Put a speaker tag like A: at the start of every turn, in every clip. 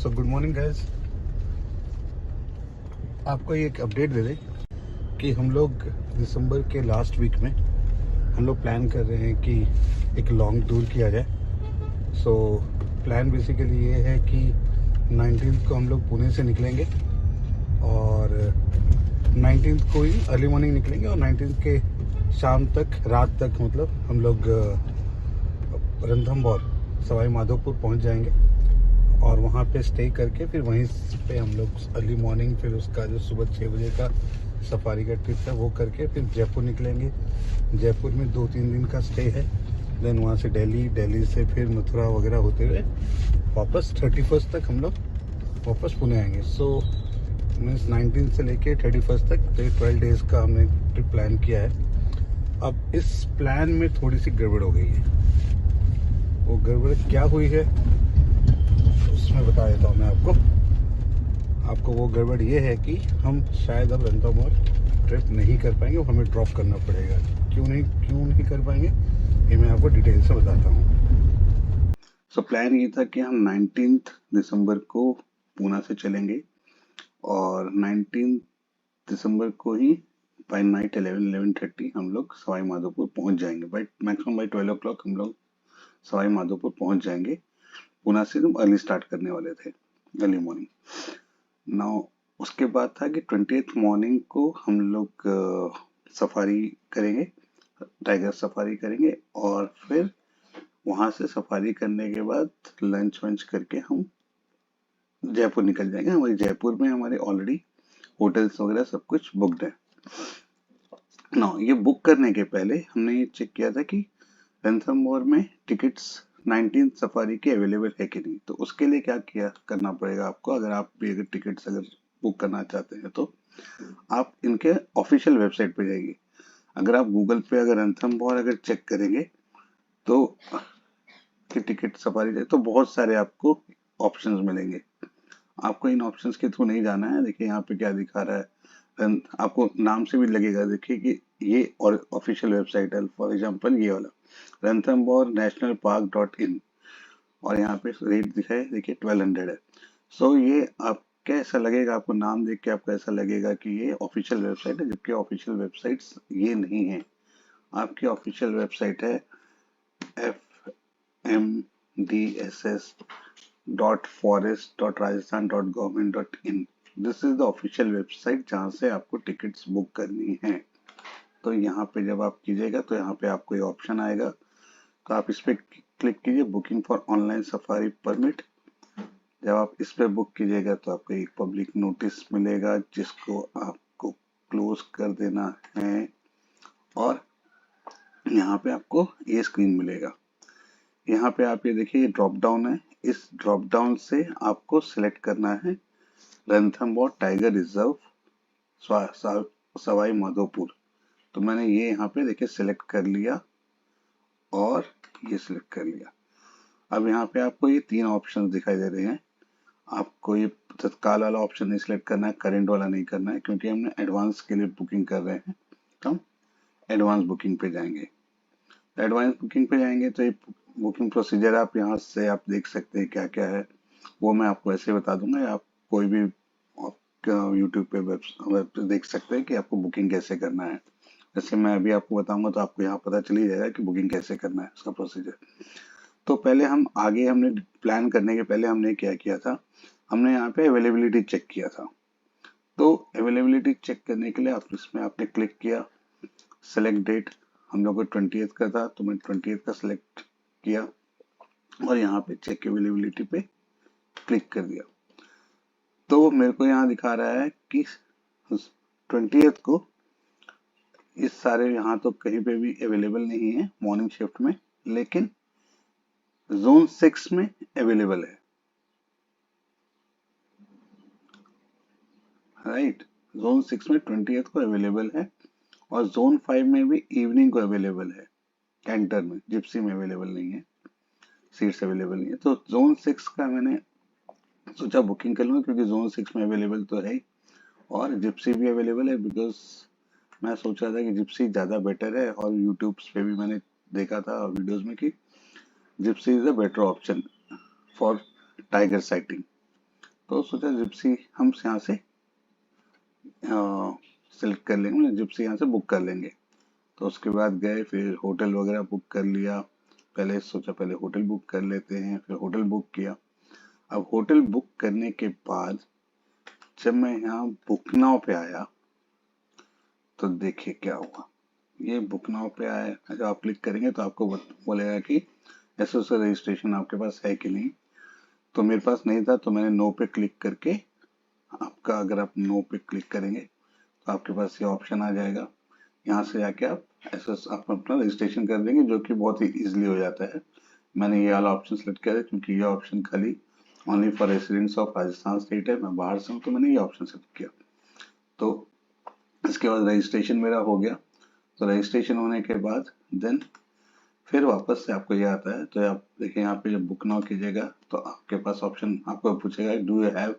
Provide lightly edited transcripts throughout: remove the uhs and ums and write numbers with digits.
A: So good morning guys. आपको ये एक अपडेट दे दें कि हम लोग दिसंबर के लास्ट वीक में हम लोग प्लान कर रहे हैं कि एक लॉन्ग टूर किया जाए। सो प्लान बेसिकली ये है कि 19th को हम लोग पुणे से निकलेंगे और 19th को ही अर्ली मॉर्निंग निकलेंगे और 19th के शाम तक, रात तक मतलब हम लोग रणथंभौर सवाई माधोपुर पहुंच जाएंगे और वहाँ पे स्टे करके फिर वहीं पे हम लोग अर्ली मॉर्निंग फिर उसका जो सुबह 6 बजे का सफारी का ट्रिप है वो करके फिर जयपुर निकलेंगे। जयपुर में 2-3 दिन का स्टे है। देन वहाँ से दिल्ली से फिर मथुरा वगैरह होते हुए वापस 31st तक हम लोग वापस पुणे आएंगे। सो मीन्स 19 से लेके 31st तक 12 डेज का हमने ट्रिप प्लान किया है। अब इस प्लान में थोड़ी सी गड़बड़ हो गई है। वो गड़बड़ क्या हुई है उसमें बता देता हूँ मैं आपको। वो गड़बड़ ये है कि हम शायद अब रणथंभौर ट्रिप नहीं कर पाएंगे और हमें ड्रॉप करना पड़ेगा। क्यों नहीं कर पाएंगे ये मैं आपको डिटेल से बताता हूँ। सो प्लान ये था कि हम 19 दिसंबर को पूना से चलेंगे और 19 दिसंबर को ही बाय नाइट 11:30 हम लोग सवाई माधोपुर पहुंच जाएंगे। बाय मैक्सिमम बाय 12 o'clock हम लोग सवाई माधोपुर पहुंच जाएंगे। पूना से हम अर्ली स्टार्ट करने वाले थे, अर्ली मॉर्निंग। नाउ उसके बाद था कि 20th मॉर्निंग को हम लोग सफारी करेंगे, टाइगर सफारी करेंगे और फिर वहां से सफारी करने के बाद लंच वंच करके हम जयपुर निकल जाएंगे। हमारे जयपुर में हमारे ऑलरेडी होटल्स वगैरह सब कुछ बुकड है। नाउ ये बुक करने के पहले हमने ये चेक किया था कि रणथंभौर में टिकट्स 19 सफारी के अवेलेबल है कि नहीं। तो उसके लिए क्या करना पड़ेगा आपको, अगर आप भी अगर टिकट्स अगर बुक करना चाहते हैं तो आप इनके ऑफिशियल वेबसाइट पे जाइए। अगर आप गूगल पे अगर रणथंभौर अगर चेक करेंगे तो कि टिकट सफारी जाए तो बहुत सारे आपको ऑप्शंस मिलेंगे। आपको इन ऑप्शंस के थ्रू नहीं जाना है। देखिए यहाँ पे क्या दिखा रहा है, आपको नाम से भी लगेगा देखिए कि ये और ऑफिशियल वेबसाइट है। फॉर एग्जांपल ये वाला रणथंभौर नेशनल पार्क .in और यहाँ पे रेट दिखाए देखिए 1200 है। सो ये आप कैसा लगेगा, आपको नाम देख के आपको ऐसा लगेगा कि ये ऑफिशियल वेबसाइट है, जबकि ऑफिशियल वेबसाइट्स ये नहीं है। आपकी ऑफिशियल वेबसाइट है fmdss.forest.rajasthan.government.in। This is the official website जहाँ से आपको टिकट्स बुक करनी है। तो यहाँ पे जब आप कीजिएगा तो यहाँ पे आपको ये ऑप्शन आएगा, तो आप इस पे क्लिक कीजिए, booking for online safari permit. जब आप इस पे बुक कीजिएगा तो आपको एक पब्लिक नोटिस मिलेगा जिसको आपको क्लोज कर देना है और यहाँ पे आपको ये स्क्रीन मिलेगा। यहाँ पे आप ये देखिए ड्रॉप डाउन है, इस ड्रॉप डाउन से आपको सिलेक्ट करना है रणथंभौर टाइगर रिजर्व सवाई माधोपुर। तो मैंने ये यहाँ पे देखिए सिलेक्ट कर लिया और ये सिलेक्ट कर लिया। अब यहाँ पे आपको ये 3 ऑप्शन दिखाई दे रहे हैं। आपको ये तत्काल वाला ऑप्शन नहीं सिलेक्ट करना है, करंट वाला नहीं करना है, क्योंकि हमने एडवांस के लिए बुकिंग कर रहे हैं। तो हम एडवांस बुकिंग पे जाएंगे। एडवांस बुकिंग पे जाएंगे तो ये बुकिंग प्रोसीजर आप यहाँ से आप देख सकते हैं क्या क्या है। वो मैं आपको ऐसे बता दूंगा, आप कोई भी यूट्यूब पे वेब देख सकते हैं कि आपको बुकिंग कैसे करना है। जैसे मैं अभी आपको बताऊंगा तो आपको यहाँ पता चल ही जाएगा कि बुकिंग कैसे करना है, उसका प्रोसीजर। तो पहले हम आगे हमने प्लान करने के पहले हमने क्या किया था, हमने यहाँ पे अवेलेबिलिटी चेक किया था। तो अवेलेबिलिटी चेक करने के लिए आप इसमें आपने क्लिक किया, सेलेक्ट डेट हम लोग को 20th का था तो मैं 20th का सिलेक्ट किया और यहाँ पे चेक अवेलेबिलिटी पे क्लिक कर दिया। तो मेरे को यहाँ दिखा रहा है कि 20th को इस सारे यहाँ तो कहीं पे भी अवेलेबल नहीं है मॉर्निंग शिफ्ट में, लेकिन जोन 6 में अवेलेबल है। राइट, जोन 6 में 20th को अवेलेबल है और जोन 5 में भी इवनिंग को अवेलेबल है। कैंटर में, जिप्सी में अवेलेबल नहीं है, सीट्स अवेलेबल नहीं है। तो जोन 6 का मैंने सोचा बुकिंग कर लूँगा क्योंकि जोन 6 में अवेलेबल तो है और जिप्सी भी अवेलेबल है। बिकॉज मैं सोच रहा था कि जिप्सी ज़्यादा बेटर है और यूट्यूब पे भी मैंने देखा था और वीडियोस में कि gypsy is a better option for tiger sighting. तो सोचा जिप्सी हम यहाँ से सिलेक्ट कर लेंगे, जिप्सी यहाँ से बुक कर लेंगे। तो उसके बाद गए, फिर होटल वगैरह बुक कर लिया। पहले सोचा पहले होटल बुक कर लेते हैं, फिर होटल बुक किया। अब होटल बुक करने के बाद जब मैं यहाँ बुक नाउ पे आया तो देखिए क्या हुआ। ये बुक नाउ पे आया, जब आप क्लिक करेंगे तो आपको बोलेगा कि एसएसएल रजिस्ट्रेशन आपके पास है कि नहीं। तो मेरे पास नहीं था, तो मैंने नो पे क्लिक करके, आपका अगर आप नो पे क्लिक करेंगे तो आपके पास ये ऑप्शन आ जाएगा। यहाँ से जाके आप आप अपना रजिस्ट्रेशन कर देंगे, जो कि बहुत ही इजीली हो जाता है। मैंने ये वाला ऑप्शन सेलेक्ट किया क्योंकि ये ऑप्शन खाली only for residents of Rajasthan state है, मैं बाहर से हूँ, तो मैंने ये ऑप्शन सेलेक्ट किया। तो इसके बाद रजिस्ट्रेशन मेरा हो गया। तो रजिस्ट्रेशन होने के बाद देन फिर वापस से आपको ये आता है। तो आप देखिए यहाँ पे जब बुक नाउ कीजिएगा तो आपके पास ऑप्शन आपको पूछेगा do you have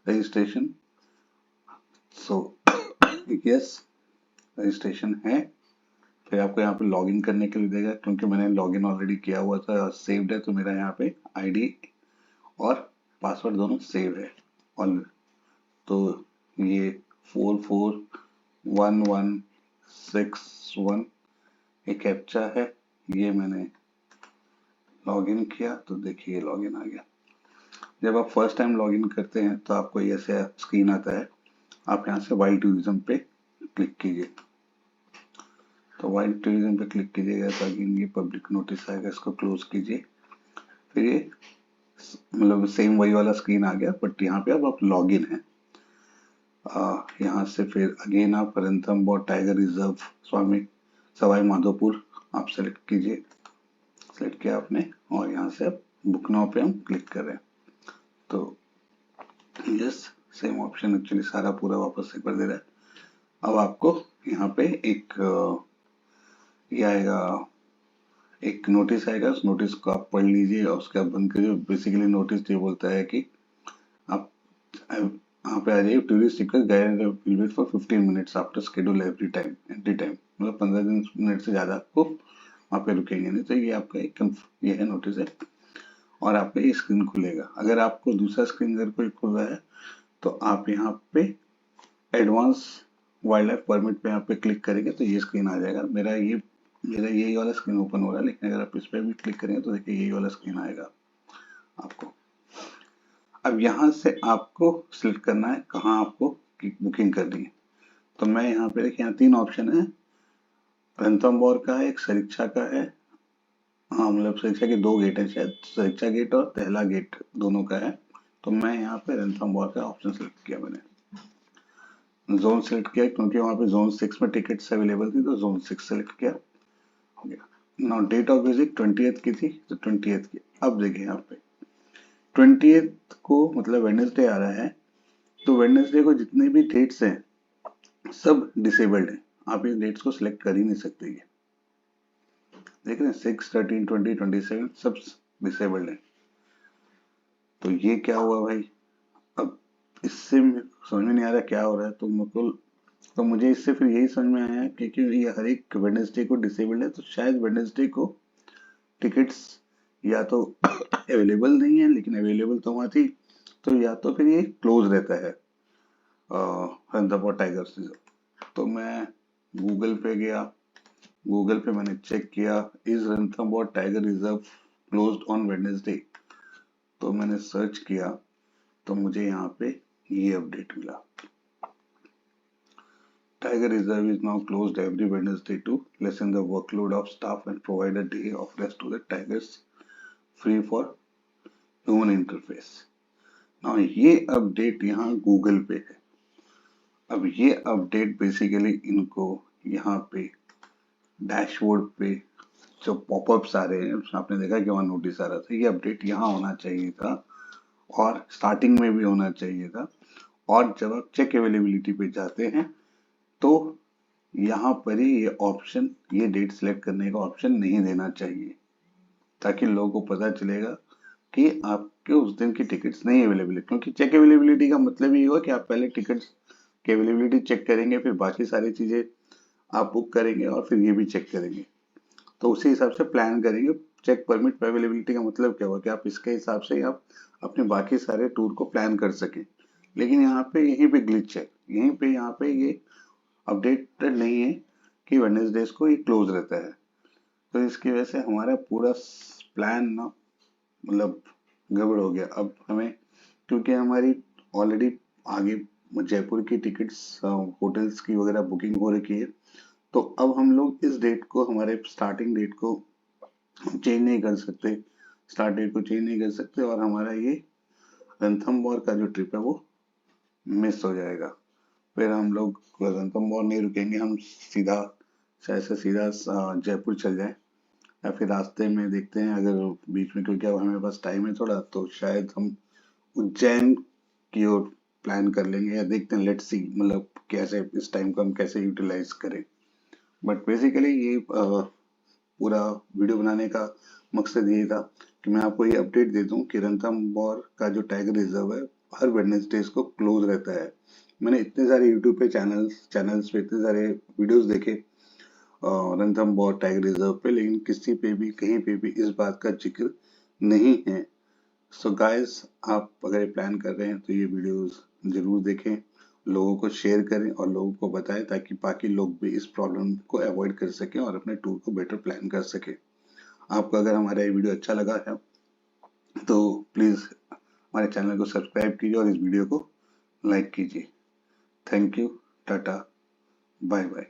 A: registration. So yes, registration है। फिर आपको यहाँ पे लॉगिन करने के लिए देगा, क्योंकि मैंने लॉगिन ऑलरेडी किया हुआ था और सेव्ड है, तो मेरा यहाँ पे आईडी और पासवर्ड दोनों सेव है। और तो ये 441161 एक कैप्चा है, ये मैंने लॉगिन किया तो देखिए लॉगिन आ गया। जब आप फर्स्ट टाइम लॉगिन करते हैं तो आपको ये ऐसे स्क्रीन आता है। आप यहाँ से वाइल्ड टूरिज्म पे क्लिक कीजिए। तो वाइल्ड टूरिज्म पे क्लिक कीजिएगा तो अगेन ये पब्लिक नोटिस आएगा, इसको क्लोज कीजिए। फिर ये मतलब सेम वही वाला स्क्रीन आ गया, बट यहाँ पे अब आप लॉगिन है। यहाँ से फिर अगेन आप रणथंबोर टाइगर रिजर्व सवाई माधोपुर आप सेलेक्ट कीजिए। सेलेक्ट किया आपने और यहाँ से अब बुक नाउ पे हम क्लिक कर रहे हैं। तो यस, सेम ऑप्शन एक्चुअली सारा पूरा वापस एक बार दे रहा है। अब आपको यहाँ पे एक ये आएगा, एक नोटिस आएगा, उस नोटिस को आप पढ़ लीजिए और उसके बाद बंद करिए। बेसिकली नोटिस ये बोलता है कि आप यहाँ पे आ जाइए, tourist seeker guide will wait for 15 minutes after schedule every time मतलब 15 मिनट से ज़्यादा आपको वहाँ पे रुकेंगे नहीं। तो ये आपका एक ये है नोटिस है और आपका ये स्क्रीन खुलेगा। अगर आपको दूसरा स्क्रीन अगर कोई खुल रहा है तो आप यहाँ पे एडवांस वाइल्ड लाइफ परमिट पे यहाँ पे क्लिक करेंगे तो ये स्क्रीन आ जाएगा। मेरा यही वाला स्क्रीन ओपन हो रहा है, लेकिन अगर आप इस पर भी क्लिक करेंगे तो देखिए यही वाला स्क्रीन आएगा आपको। अब यहाँ से आपको सिलेक्ट करना है कहाँ आपको बुकिंग करनी है। तो मैं यहाँ पे देखिए यहाँ 3 ऑप्शन है, रणथंबोर का है, एक सरीक्षा का है। हाँ मतलब सरीक्षा के 2 गेट है शायद, सरीक्षा गेट और पहला गेट दोनों का है। तो मैं यहाँ पे रणथंबोर का ऑप्शन सेलेक्ट किया, मैंने जोन सेलेक्ट किया क्योंकि वहाँ पे जोन 6 में टिकट्स अवेलेबल थी, तो जोन 6 सेलेक्ट किया, हो गया। Now date of visit 20th की थी तो 20th की। अब देखिए यहाँ पे 20th को मतलब वेडनेसडे आ रहा है, तो वेडनेसडे को जितने भी डेट्स हैं सब डिसेबल्ड हैं। आप इन डेट्स को सिलेक्ट कर ही नहीं सकते। ये देख रहे हैं 6, 13, 20, 27 सब डिसेबल्ड है। तो ये क्या हुआ भाई, अब इससे समझ में नहीं आ रहा क्या हो रहा है। तो मुझे इससे फिर यही समझ में आया क्योंकि ये हर एक वेडनेसडे को डिसेबल्ड है, तो शायद वेडनेसडे को टिकट्स या तो अवेलेबल नहीं है, लेकिन अवेलेबल तो वहाँ थी, तो या तो फिर ये क्लोज रहता है रणथंबोर टाइगर रिजर्व। तो मैं गूगल पे गया, गूगल पे मैंने चेक किया is Ranthambore tiger reserve closed on Wednesday. तो मैंने सर्च किया तो मुझे यहाँ पे ये अपडेट मिला, Tiger Reserve is now closed every Wednesday to lessen the workload of staff and provide a day of rest to the tigers free for human interface. Now ये अपडेट यहाँ गूगल पे है। अब ये अपडेट बेसिकली इनको यहाँ पे dashboard पे जो पॉपअप्स आ रहे हैं, आपने देखा कि वहाँ नोटिस आ रहा था, ये अपडेट यहाँ होना चाहिए था और स्टार्टिंग में भी होना चाहिए था। और जब आप चेक अवेलेबिलिटी पे जाते हैं तो यहाँ पर ही ये ऑप्शन, ये डेट सिलेक्ट करने का ऑप्शन नहीं देना चाहिए, ताकि लोगों को पता चलेगा कि आपके उस दिन की टिकट्स नहीं अवेलेबल है। क्योंकि चेक अवेलेबिलिटी का मतलब ये होगा कि आप पहले टिकट्स की अवेलेबिलिटी चेक करेंगे, फिर बाकी सारी चीजें आप बुक करेंगे और फिर ये भी चेक करेंगे, तो उसी हिसाब से प्लान करेंगे चेक परमिट अवेलेबिलिटी का मतलब क्या हुआ कि आप इसके हिसाब से आप अपने बाकी सारे टूर को प्लान कर सकें। लेकिन यहाँ पे यहीं पे ग्लिच है, यहाँ पे ये अपडेटेड नहीं है कि वेडनेसडेज को ये क्लोज रहता है। तो इसकी वजह से हमारा पूरा प्लान ना मतलब गड़बड़ हो गया। अब हमें, क्योंकि हमारी ऑलरेडी आगे जयपुर की टिकट्स, होटल्स की वगैरह बुकिंग हो रखी है, तो अब हम लोग इस डेट को, हमारे स्टार्टिंग डेट को चेंज नहीं कर सकते, स्टार्ट डेट को चेंज नहीं कर सकते, और हमारा ये रणथंबोर का जो ट्रिप है वो मिस हो जाएगा। फिर हम लोग रणथंबोर नहीं रुकेंगे, हम सीधा शायद से सीधा जयपुर चल जाए, या फिर रास्ते में देखते हैं अगर बीच में, क्योंकि अब हमें पास टाइम है थोड़ा, तो शायद हम उज्जैन की ओर प्लान कर लेंगे, या देखते हैं, लेट्स सी, मतलब कैसे इस टाइम को हम कैसे यूटिलाइज करें। बट बेसिकली ये पूरा वीडियो बनाने का मकसद ये था कि मैं आपको ये अपडेट दे दूं कि रणथंबोर का जो टाइगर रिजर्व है हर वेडनेसडेज को क्लोज रहता है। मैंने इतने सारे यूट्यूब पे चैनल्स पे इतने सारे वीडियोस देखे रणथंबोर टाइगर रिजर्व पे, लेकिन किसी पे भी कहीं पे भी इस बात का जिक्र नहीं है। सो गाइस, आप अगर प्लान कर रहे हैं तो ये वीडियोस जरूर देखें, लोगों को शेयर करें और लोगों को बताएं, ताकि बाकी लोग भी इस प्रॉब्लम को अवॉइड कर सकें और अपने टूर को बेटर प्लान कर सकें। आपको अगर हमारा ये वीडियो अच्छा लगा है तो प्लीज़ हमारे चैनल को सब्सक्राइब कीजिए और इस वीडियो को लाइक कीजिए। Thank you, tata, bye bye.